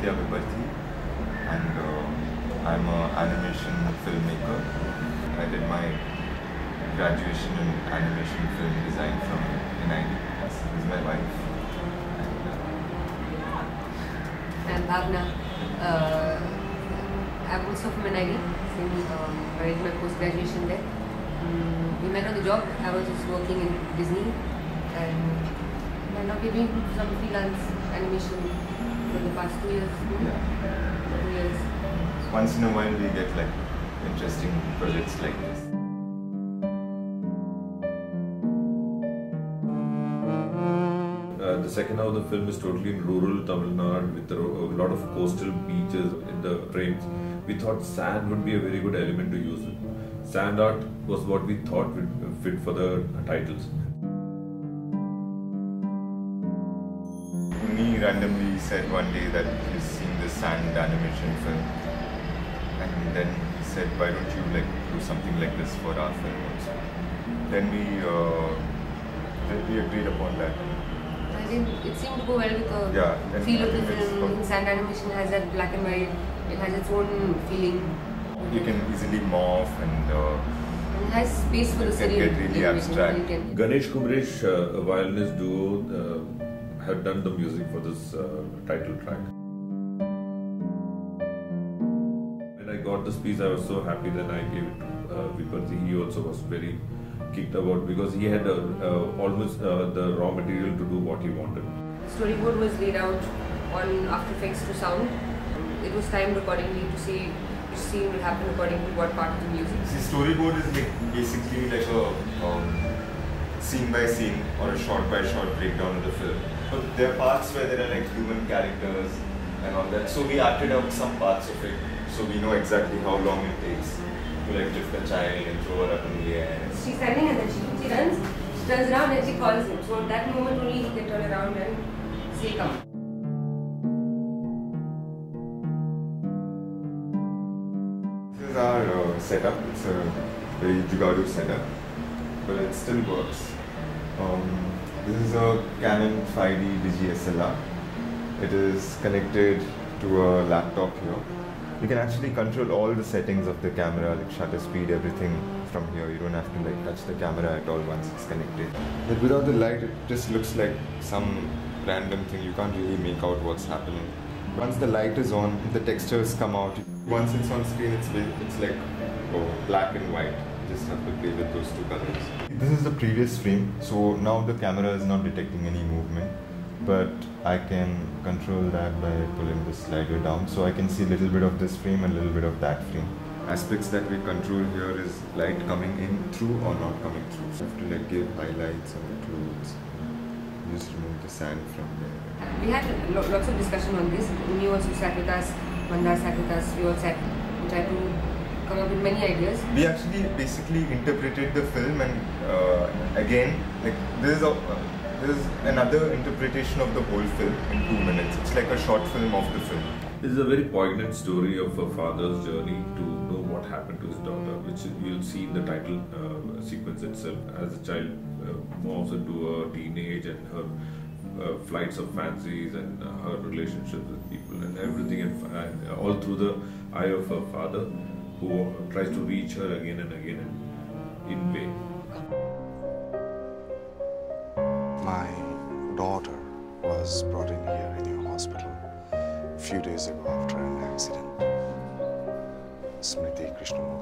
Aditya Vipparthy, and I'm an animation filmmaker. I did my graduation in animation film design from NID. This is my wife. And Bhavna, I'm also from NID. I did my post-graduation there. We met on the job. I was just working in Disney, and now we're doing some freelance animation for the past 2 years. Yeah. 2 years. Once in a while we get like interesting projects like this. The second half of the film is totally in rural Tamil Nadu with a lot of coastal beaches in the frames. We thought sand would be a very good element to use. Sand art was what we thought would fit for the titles. Me randomly said one day that he's seen this sand animation film, and then he said, why don't you like do something like this for our film also? Then we agreed upon that. I think it seemed to go well with the feel of the film. Sand animation has that black and white. It has its own feeling. You can easily morph and it has space for the surreal. Get really abstract. Ganesh Kumresh, a violinist duo, had done the music for this title track. When I got this piece, I was so happy that I gave it to Vipparthy. He also was very kicked about because he had almost the raw material to do what he wanted. The storyboard was laid out on After Effects to sound. It was timed accordingly to see which scene will happen according to what part of the music. The storyboard is like basically like a scene by scene or a shot by shot breakdown of the film. But there are parts where there are like human characters and all that. So we acted out some parts of it, so we know exactly how long it takes to like lift a child and throw her up in the air. She's standing and then she turns around and she calls him. So at that moment only he can turn around and say come. This is our setup. It's a very jugadu setup, but it still works. This is a Canon 5D Digi SLR. It is connected to a laptop here. You can actually control all the settings of the camera, like shutter speed, everything from here. You don't have to like touch the camera at all once it's connected. But without the light, it just looks like some random thing. You can't really make out what's happening. Once the light is on, the textures come out. Once it's on screen, it's like black and white. You just have to play with those two colors. This is the previous frame, so now the camera is not detecting any movement. But I can control that by pulling the slider down, so I can see a little bit of this frame and a little bit of that frame. Aspects that we control here is light coming in through or not coming through. So you have to like give highlights on the clothes. Just remove the sand from there. We had lots of discussion on this. Uni also sat with us, Manda sat with us, we all sat and tried to come up with many ideas. We actually basically interpreted the film, and again, like this is another interpretation of the whole film in 2 minutes. It's like a short film of the film. This is a very poignant story of a father's journey to know what happened to his daughter, which you'll see in the title sequence itself. As a child moves into a teenage and her flights of fancies and her relationships with people and everything, and all through the eye of her father, who tries to reach her again and again in vain. My daughter was brought in here in your hospital a few days ago after an accident. Smriti Krishnamurthy.